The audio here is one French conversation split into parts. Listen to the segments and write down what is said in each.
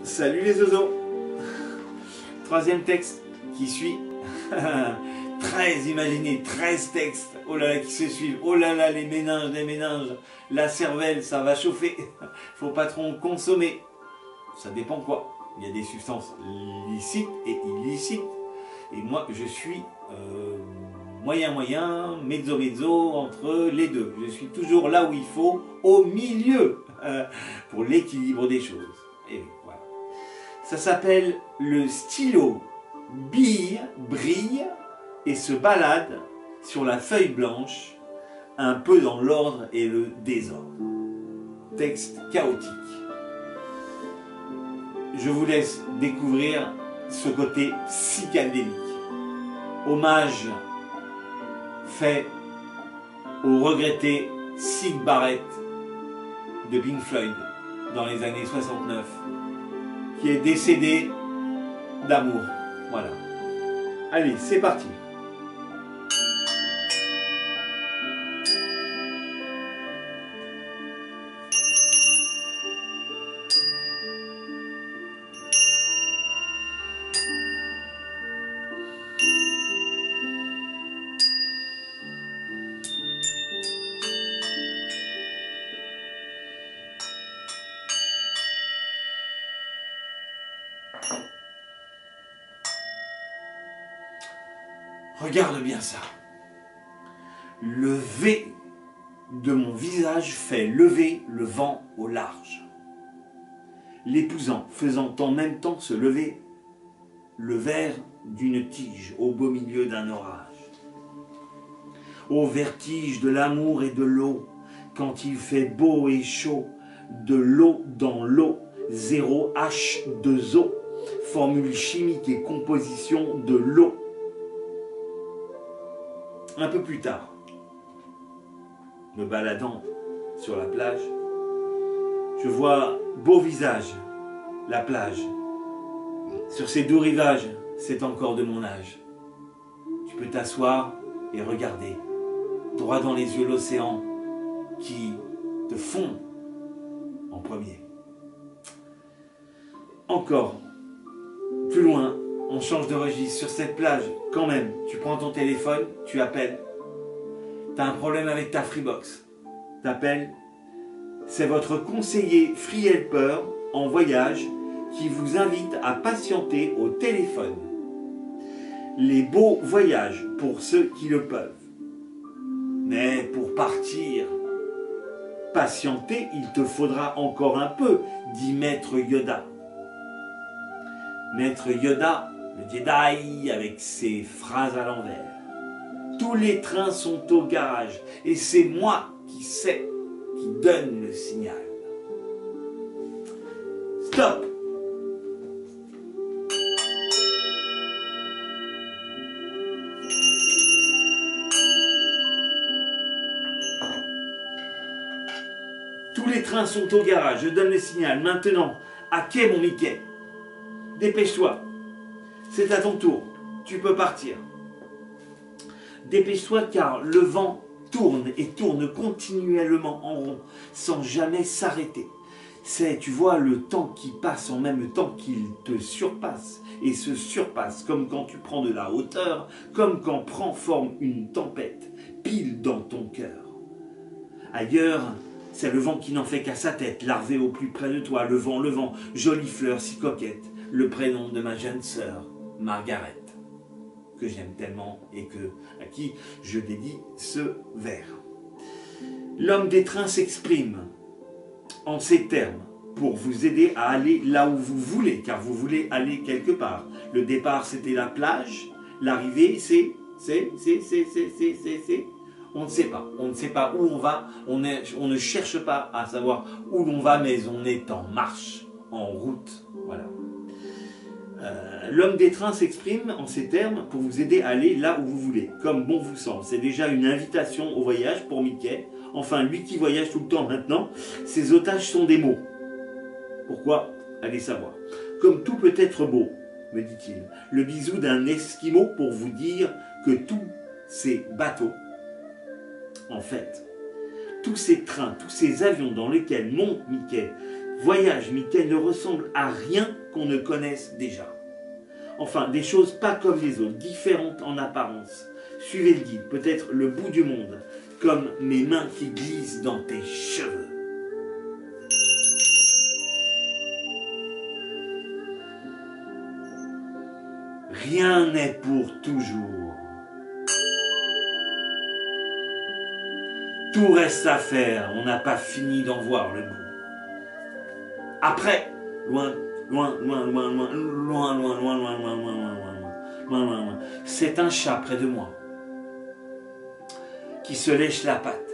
Salut les oiseaux. Troisième texte qui suit. 13, imaginez, 13 textes. Oh là là, qui se suivent. Oh là là, les méninges. La cervelle, ça va chauffer. Faut pas trop en consommer. Ça dépend quoi. Il y a des substances licites et illicites. Et moi, je suis moyen, mezzo, entre les deux. Je suis toujours là où il faut, au milieu, pour l'équilibre des choses. Et voilà. Ça s'appelle le stylo brille et se balade sur la feuille blanche, un peu dans l'ordre et le désordre. Texte chaotique. Je vous laisse découvrir ce côté psychédélique. Hommage fait au regretté Syd Barrett de Pink Floyd dans les années 69, qui est décédé d'amour. Voilà. Allez, c'est parti. Regarde bien ça. Le V de mon visage fait lever le vent au large. L'épousant faisant en même temps se lever le vert d'une tige au beau milieu d'un orage. Au vertige de l'amour et de l'eau, quand il fait beau et chaud, de l'eau dans l'eau, 0 H2O, formule chimique et composition de l'eau. Un peu plus tard, me baladant sur la plage, je vois beau visage, la plage. Sur ces doux rivages, c'est encore de mon âge. Tu peux t'asseoir et regarder, droit dans les yeux l'océan qui te fond en premier. Encore, plus loin, on change de registre. Sur cette plage, quand même, tu prends ton téléphone, tu appelles. Tu as un problème avec ta Freebox. Tu appelles. C'est votre conseiller Free Helper en voyage qui vous invite à patienter au téléphone. Les beaux voyages pour ceux qui le peuvent. Mais pour partir, patienter, il te faudra encore un peu, dit Maître Yoda. Maître Yoda, le Jedi avec ses phrases à l'envers. Tous les trains sont au garage et c'est moi qui sais, qui donne le signal. Stop! Tous les trains sont au garage, je donne le signal. Maintenant, à quai mon Mickey? Dépêche-toi, c'est à ton tour, tu peux partir. Dépêche-toi car le vent tourne et tourne continuellement en rond, sans jamais s'arrêter. C'est, tu vois, le temps qui passe en même temps qu'il te surpasse, et se surpasse, comme quand tu prends de la hauteur, comme quand prend forme une tempête, pile dans ton cœur. Ailleurs, c'est le vent qui n'en fait qu'à sa tête, larvé au plus près de toi, le vent, jolie fleur si coquette, le prénom de ma jeune sœur, Margaret, que j'aime tellement et à qui je dédie ce vers. L'homme des trains s'exprime en ces termes pour vous aider à aller là où vous voulez, car vous voulez aller quelque part. Le départ, c'était la plage, l'arrivée, on ne sait pas. On ne sait pas où on va, on ne cherche pas à savoir où l'on va, mais on est en marche, en route. Voilà. L'homme des trains s'exprime en ces termes pour vous aider à aller là où vous voulez, comme bon vous semble. C'est déjà une invitation au voyage pour Mickey. Enfin, lui qui voyage tout le temps maintenant, ses otages sont des mots. Pourquoi? Allez savoir. Comme tout peut être beau, me dit-il, le bisou d'un Esquimau pour vous dire que tous ces bateaux, en fait, tous ces trains, tous ces avions dans lesquels monte Mickey, voyage, Mickey, ne ressemble à rien qu'on ne connaisse déjà. Enfin, des choses pas comme les autres, différentes en apparence. Suivez le guide, peut-être le bout du monde, comme mes mains qui glissent dans tes cheveux. Rien n'est pour toujours. Tout reste à faire, on n'a pas fini d'en voir le bout. Après, loin, loin, loin, loin, loin, loin, loin, loin, loin, loin, loin, loin, loin, loin, c'est un chat près de moi qui se lèche la patte.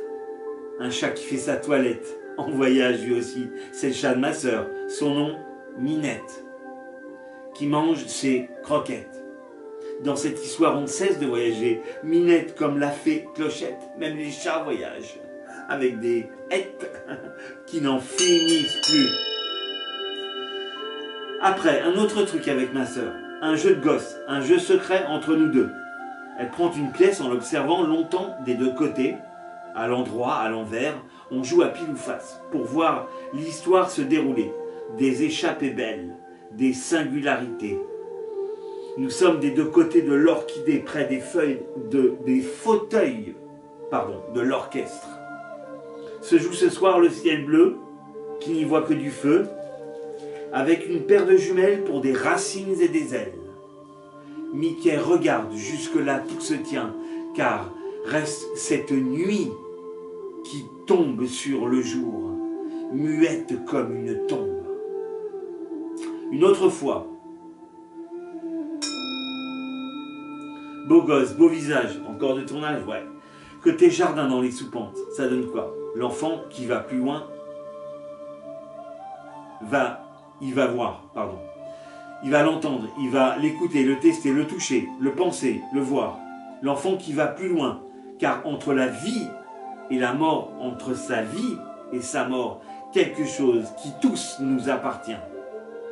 Un chat qui fait sa toilette en voyage lui aussi. C'est le chat de ma sœur. Son nom, Minette, qui mange ses croquettes. Dans cette histoire, on ne cesse de voyager. Minette comme la fée Clochette. Même les chats voyagent. Avec des hêtes qui n'en finissent plus. Après, un autre truc avec ma sœur. Un jeu de gosse. Un jeu secret entre nous deux. Elle prend une pièce en l'observant longtemps des deux côtés. À l'endroit, à l'envers. On joue à pile ou face. Pour voir l'histoire se dérouler. Des échappées belles. Des singularités. Nous sommes des deux côtés de l'orchidée, près des feuilles, des fauteuils, de l'orchestre. Se joue ce soir le ciel bleu, qui n'y voit que du feu, avec une paire de jumelles pour des racines et des ailes. Mickey regarde, jusque-là tout se tient, car reste cette nuit qui tombe sur le jour, muette comme une tombe. Une autre fois, beau gosse, beau visage, encore de ton âge, ouais. Côté jardin dans les soupentes, ça donne quoi? L'enfant qui va plus loin, il va voir, Il va l'entendre, il va l'écouter, le tester, le toucher, le penser, le voir. L'enfant qui va plus loin, car entre la vie et la mort, entre sa vie et sa mort, quelque chose qui tous nous appartient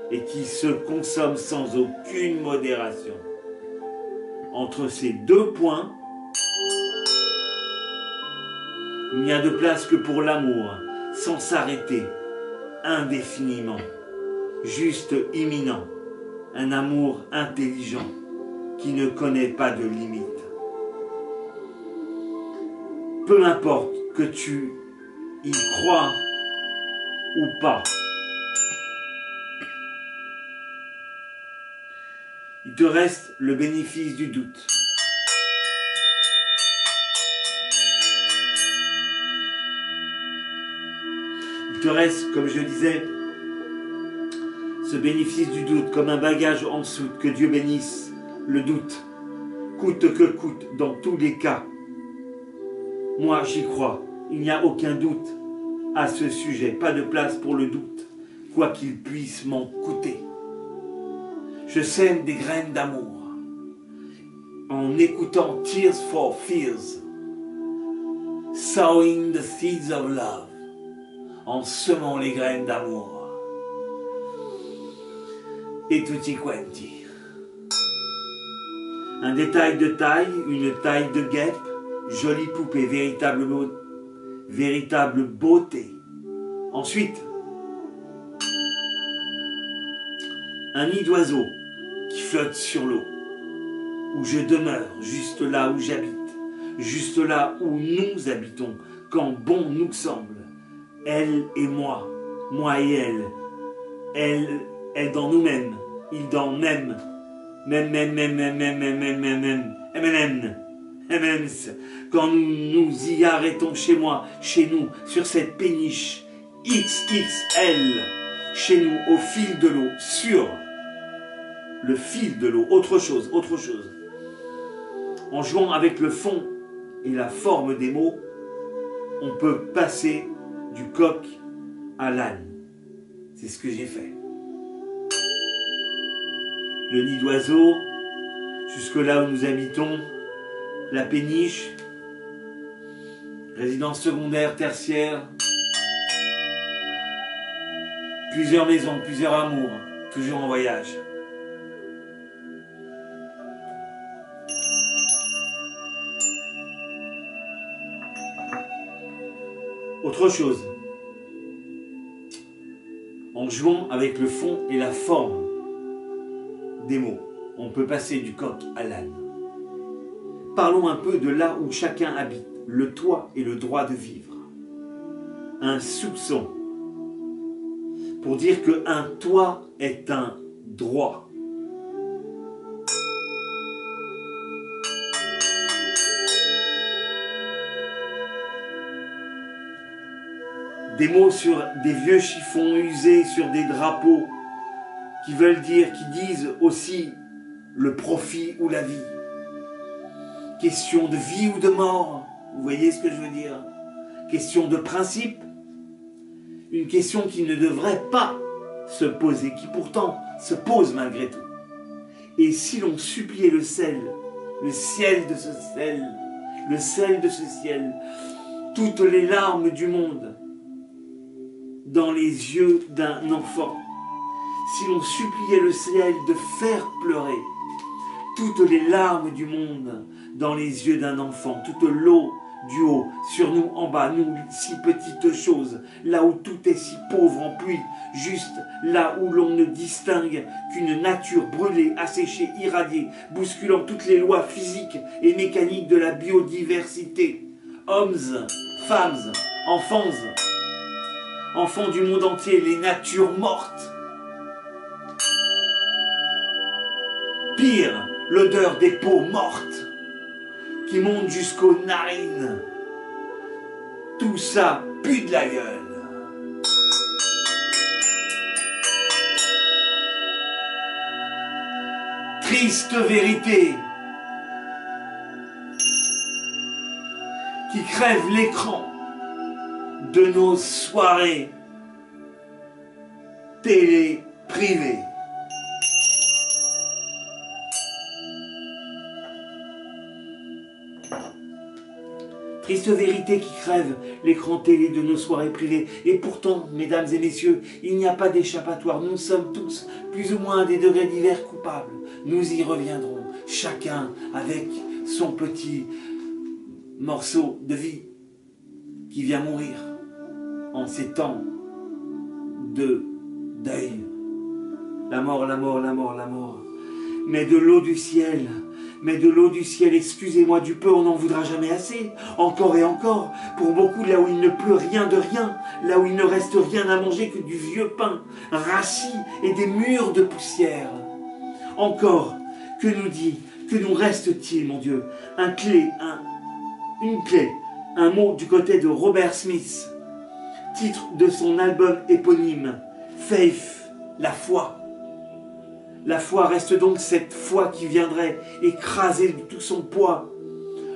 et qui se consomme sans aucune modération. Entre ces deux points, il n'y a de place que pour l'amour, sans s'arrêter, indéfiniment, juste imminent, un amour intelligent qui ne connaît pas de limite. Peu importe que tu y crois ou pas, il te reste le bénéfice du doute. Il te reste, comme je disais, ce bénéfice du doute comme un bagage en soute. Que Dieu bénisse le doute, coûte que coûte, dans tous les cas. Moi, j'y crois. Il n'y a aucun doute à ce sujet. Pas de place pour le doute, quoi qu'il puisse m'en coûter. Je sème des graines d'amour en écoutant Tears for Fears, sowing the seeds of love, en semant les graines d'amour. Et tutti quanti. Un détail de taille, une taille de guêpe, jolie poupée, véritable beauté. Ensuite, un nid d'oiseau qui flotte sur l'eau, où je demeure, juste là où j'habite, juste là où nous habitons, quand bon nous semble, elle et moi et elle dans nous-mêmes, il dans même, quand nous nous y arrêtons chez moi, chez nous, sur cette péniche XXL, chez nous, au fil de l'eau, sur le fil de l'eau, autre chose. En jouant avec le fond et la forme des mots, on peut passer du coq à l'âne. C'est ce que j'ai fait. Le nid d'oiseau, jusque là où nous habitons, la péniche, résidence secondaire, tertiaire, plusieurs maisons, plusieurs amours, toujours en voyage. Autre chose, en jouant avec le fond et la forme des mots. On peut passer du coq à l'âne. Parlons un peu de là où chacun habite, le toit et le droit de vivre. Un soupçon pour dire qu'un toit est un droit. Des mots sur des vieux chiffons usés sur des drapeaux qui veulent dire, qui disent aussi le profit ou la vie. Question de vie ou de mort, vous voyez ce que je veux dire? Question de principe, une question qui ne devrait pas se poser, qui pourtant se pose malgré tout. Et si l'on suppliait le ciel de ce ciel, le sel de ce ciel, toutes les larmes du monde dans les yeux d'un enfant, si l'on suppliait le ciel de faire pleurer toutes les larmes du monde dans les yeux d'un enfant, toute l'eau du haut, sur nous en bas, nous si petites choses, là où tout est si pauvre en pluie, juste là où l'on ne distingue qu'une nature brûlée, asséchée, irradiée, bousculant toutes les lois physiques et mécaniques de la biodiversité. Hommes, femmes, enfants du monde entier, les natures mortes. Pire, l'odeur des peaux mortes qui monte jusqu'aux narines. Tout ça pue de la gueule. Triste vérité qui crève l'écran de nos soirées télé privées. Triste vérité qui crève l'écran télé de nos soirées privées. Et pourtant, mesdames et messieurs, il n'y a pas d'échappatoire. Nous sommes tous, plus ou moins à des degrés divers, coupables. Nous y reviendrons, chacun avec son petit morceau de vie qui vient mourir en ces temps de deuil. La mort, la mort, la mort, la mort. Mais de l'eau du ciel, excusez-moi du peu, on n'en voudra jamais assez. Encore et encore, pour beaucoup, là où il ne pleut rien de rien, là où il ne reste rien à manger que du vieux pain, rassis et des murs de poussière. Encore, que nous reste-t-il, mon Dieu? Une clé, un mot du côté de Robert Smith, titre de son album éponyme, Faith, la foi. La foi reste donc cette foi qui viendrait écraser de tout son poids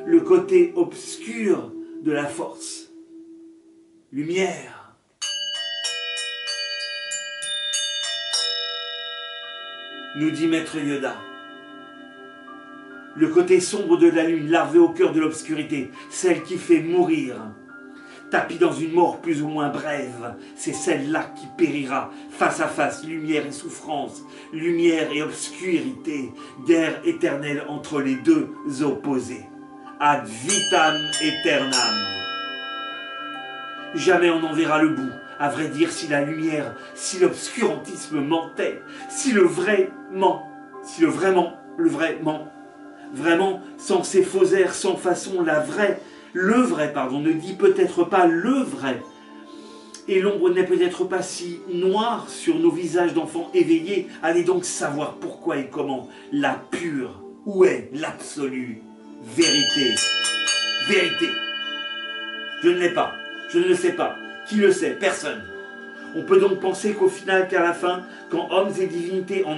le côté obscur de la force. Lumière. Nous dit Maître Yoda. Le côté sombre de la lune, larvé au cœur de l'obscurité, celle qui fait mourir. Tapis dans une mort plus ou moins brève, c'est celle-là qui périra, face à face, lumière et souffrance, lumière et obscurité, guerre éternelle entre les deux opposés. Ad vitam aeternam. Jamais on n'en verra le bout, à vrai dire, si la lumière, si l'obscurantisme mentait, si le vrai ment, vraiment, sans ces faux airs, sans façon, le vrai, ne dit peut-être pas le vrai. Et l'ombre n'est peut-être pas si noire sur nos visages d'enfants éveillés. Allez donc savoir pourquoi et comment. La pure, où est l'absolue vérité? Vérité. Je ne l'ai pas, je ne le sais pas. Qui le sait? Personne. On peut donc penser qu'au final, qu'à la fin, quand hommes et divinités en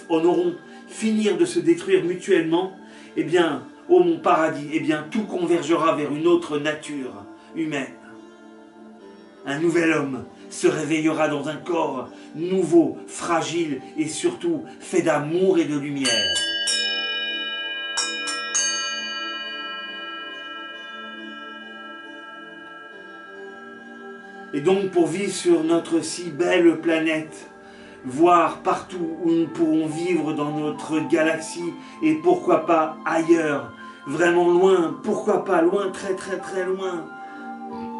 auront finir de se détruire mutuellement, eh bien, ô mon paradis, eh bien, tout convergera vers une autre nature humaine. Un nouvel homme se réveillera dans un corps nouveau, fragile et surtout fait d'amour et de lumière. Et donc, pour vivre sur notre si belle planète, voir partout où nous pourrons vivre dans notre galaxie et pourquoi pas ailleurs, vraiment loin, pourquoi pas loin, très très très loin,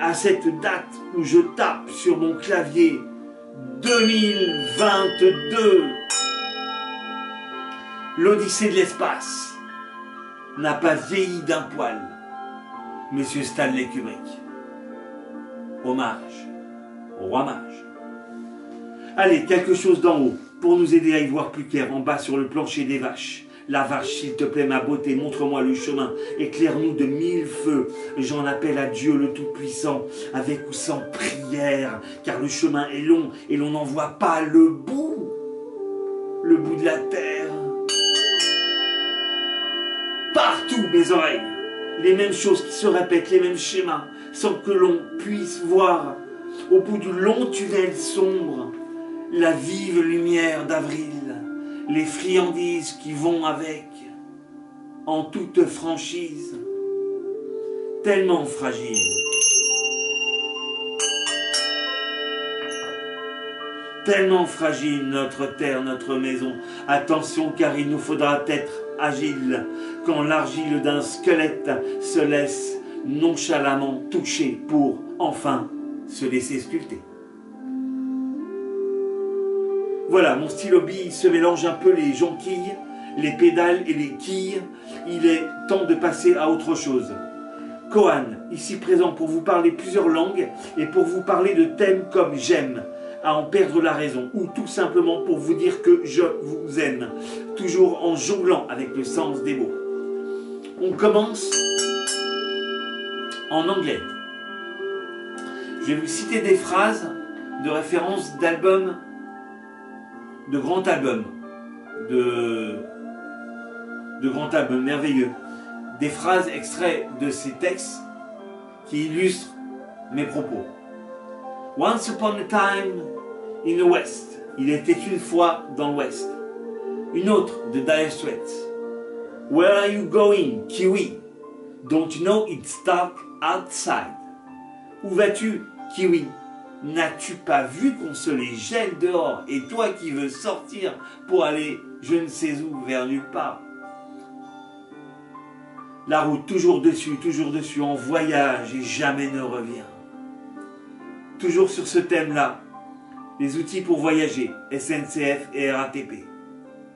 à cette date où je tape sur mon clavier 2022. L'Odyssée de l'espace n'a pas vieilli d'un poil. Monsieur Stanley Kubrick. Hommage au roi mage. Allez, quelque chose d'en haut, pour nous aider à y voir plus clair, en bas sur le plancher des vaches. La vache, s'il te plaît, ma beauté, montre-moi le chemin, éclaire-nous de 1000 feux. J'en appelle à Dieu le Tout-Puissant, avec ou sans prière, car le chemin est long et l'on n'en voit pas le bout de la terre. Partout, mes oreilles, les mêmes choses qui se répètent, les mêmes schémas, sans que l'on puisse voir, au bout du long tunnel sombre, la vive lumière d'avril, les friandises qui vont avec, en toute franchise, tellement fragile. Tellement fragile notre terre, notre maison. Attention car il nous faudra être agile quand l'argile d'un squelette se laisse nonchalamment toucher pour enfin se laisser sculpter. Voilà, mon stylo bille se mélange un peu les jonquilles, les pédales et les quilles. Il est temps de passer à autre chose. Kohan, ici présent pour vous parler plusieurs langues et pour vous parler de thèmes comme j'aime, à en perdre la raison, ou tout simplement pour vous dire que je vous aime, toujours en jonglant avec le sens des mots. On commence en anglais. Je vais vous citer des phrases de référence d'albums, de grands albums, de grands albums merveilleux. Des phrases extraits de ces textes qui illustrent mes propos. Once upon a time in the West. Il était une fois dans l'Ouest. Une autre de Dire Straits. Where are you going, Kiwi? Don't you know it's dark outside? Où vas-tu, Kiwi? N'as-tu pas vu qu'on se les gèle dehors? Et toi qui veux sortir pour aller je ne sais où, vers nulle part. La route toujours dessus, en voyage et jamais ne revient. Toujours sur ce thème-là, les outils pour voyager, SNCF et RATP.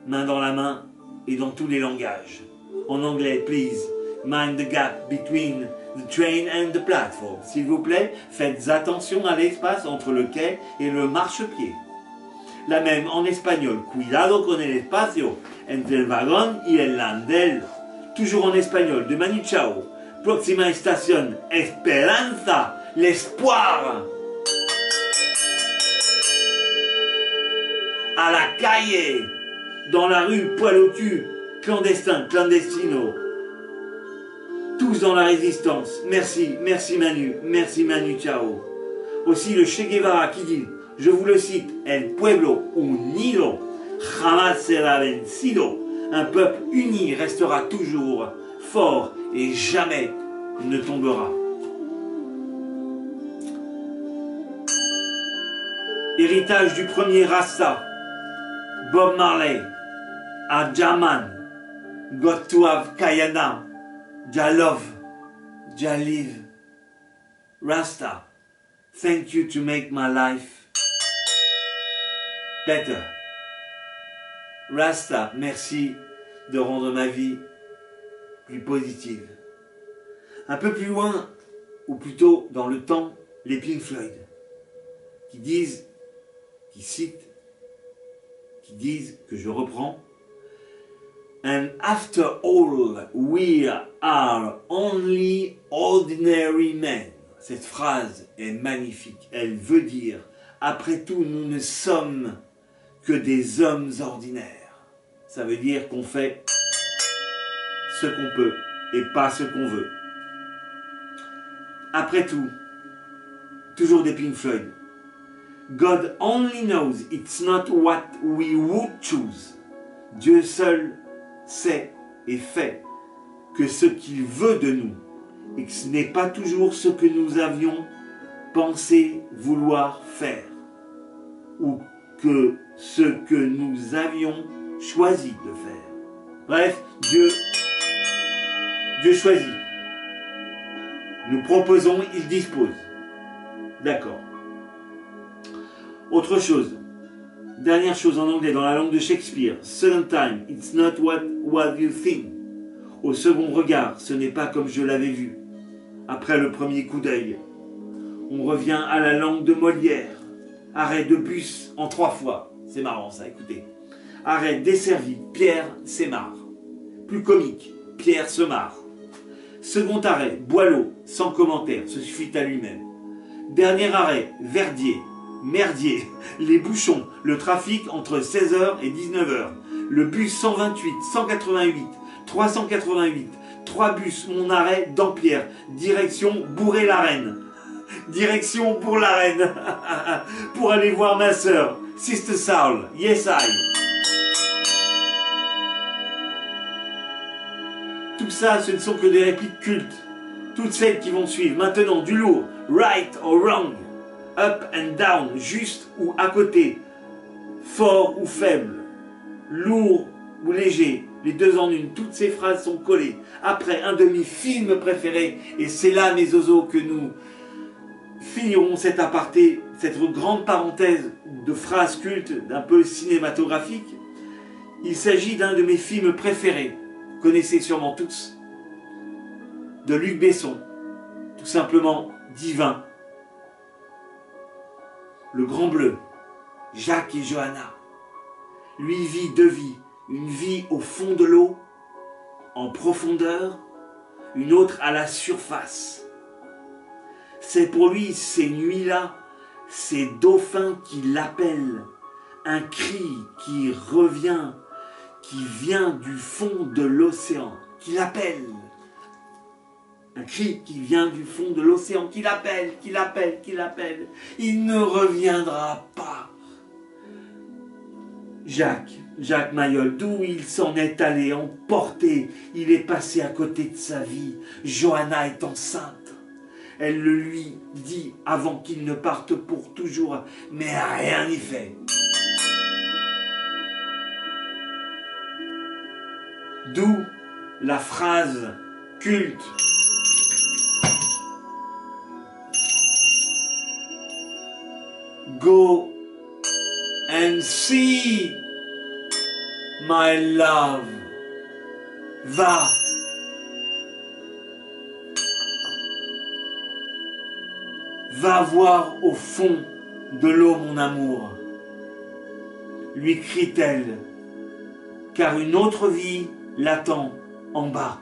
Main dans la main et dans tous les langages. En anglais, please, mind the gap between the train and the platform. S'il vous plaît, faites attention à l'espace entre le quai et le marchepied. La même en espagnol, cuidado con el espacio entre el vagón y el andel. Toujours en espagnol, de Manu Chao. Próxima estación, Esperanza, l'espoir. À la calle, dans la rue, poil au cul, clandestin, clandestino. Tous dans la résistance. Merci, merci Manu Chao. Aussi le Che Guevara qui dit, je vous le cite, El pueblo unido jamás será vencido. Un peuple uni restera toujours fort et jamais ne tombera. Héritage du premier Rasta, Bob Marley, a Jaman, got to have Kayana, Ja love, Ja live, Rasta, thank you to make my life better. Rasta, merci de rendre ma vie plus positive. Un peu plus loin, ou plutôt dans le temps, les Pink Floyd, qui disent, qui citent, qui disent, que je reprends, And after all, we are only ordinary men. Cette phrase est magnifique. Elle veut dire, après tout, nous ne sommes que des hommes ordinaires. Ça veut dire qu'on fait ce qu'on peut et pas ce qu'on veut. Après tout, toujours des Pink Floyd. God only knows it's not what we would choose. Dieu seul sait et fait que ce qu'il veut de nous et que ce n'est pas toujours ce que nous avions pensé vouloir faire ou que ce que nous avions choisi de faire. Bref, Dieu choisit. Nous proposons, il dispose. D'accord. Autre chose. Dernière chose en anglais, dans la langue de Shakespeare. Second time, it's not what you think. Au second regard, ce n'est pas comme je l'avais vu. Après le premier coup d'œil. On revient à la langue de Molière. Arrêt de bus en 3 fois. C'est marrant ça, écoutez. Arrêt desservi, Pierre s'émarre. Plus comique, Pierre se marre. Second arrêt, Boileau, sans commentaire, se suffit à lui-même. Dernier arrêt, Verdier, merdier, les bouchons, le trafic entre 16h et 19h. Le bus 128, 188, 388, 3 bus, mon arrêt, Dampierre, direction Bourré-la-Reine. Direction pour la reine, pour aller voir ma sœur, Sister Saul, yes I. Tout ça, ce ne sont que des répliques cultes. Toutes celles qui vont suivre. Maintenant, du lourd, right or wrong, up and down, juste ou à côté, fort ou faible, lourd ou léger, les deux en une. Toutes ces phrases sont collées. Après, un de mes films préférés, et c'est là, mes zozos, que nous finirons cet aparté, cette grande parenthèse de phrases cultes, un peu cinématographique. Il s'agit d'un de mes films préférés, vous connaissez sûrement tous, de Luc Besson, tout simplement divin. Le Grand Bleu, Jacques et Johanna. Lui vit 2 vies, une vie au fond de l'eau, en profondeur, une autre à la surface. C'est pour lui ces nuits-là, ces dauphins qui l'appellent, un cri qui revient, qui vient du fond de l'océan, qui l'appelle. Un cri qui vient du fond de l'océan, qui l'appelle, qui l'appelle, qui l'appelle. Il ne reviendra pas. Jacques Mayol, d'où il s'en est allé, emporté, il est passé à côté de sa vie. Johanna est enceinte. Elle le lui dit avant qu'il ne parte pour toujours, mais rien n'y fait. D'où la phrase culte. Go and see my love. Va. Va voir au fond de l'eau mon amour, lui crie-t-elle, car une autre vie l'attend en bas,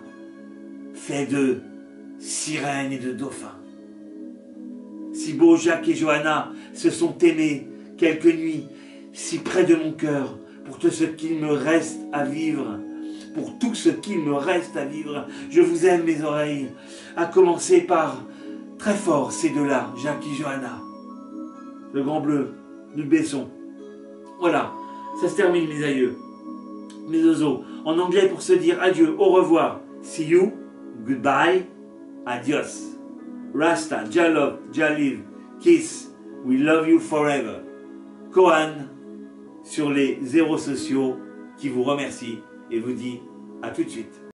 fait de sirènes et de dauphins. Si beau Jacques et Johanna se sont aimés quelques nuits, si près de mon cœur, pour tout ce qu'il me reste à vivre, pour tout ce qu'il me reste à vivre, je vous aime mes oreilles, à commencer par très fort ces deux-là, Jacques et Johanna. Le Grand Bleu, Luc Besson. Voilà, ça se termine mes aïeux, mes zozos. En anglais pour se dire adieu, au revoir. See you, goodbye, adios. Rasta, Jalov, Jaliv, Kiss, we love you forever. Kohan, sur les 0 sociaux, qui vous remercie et vous dit à tout de suite.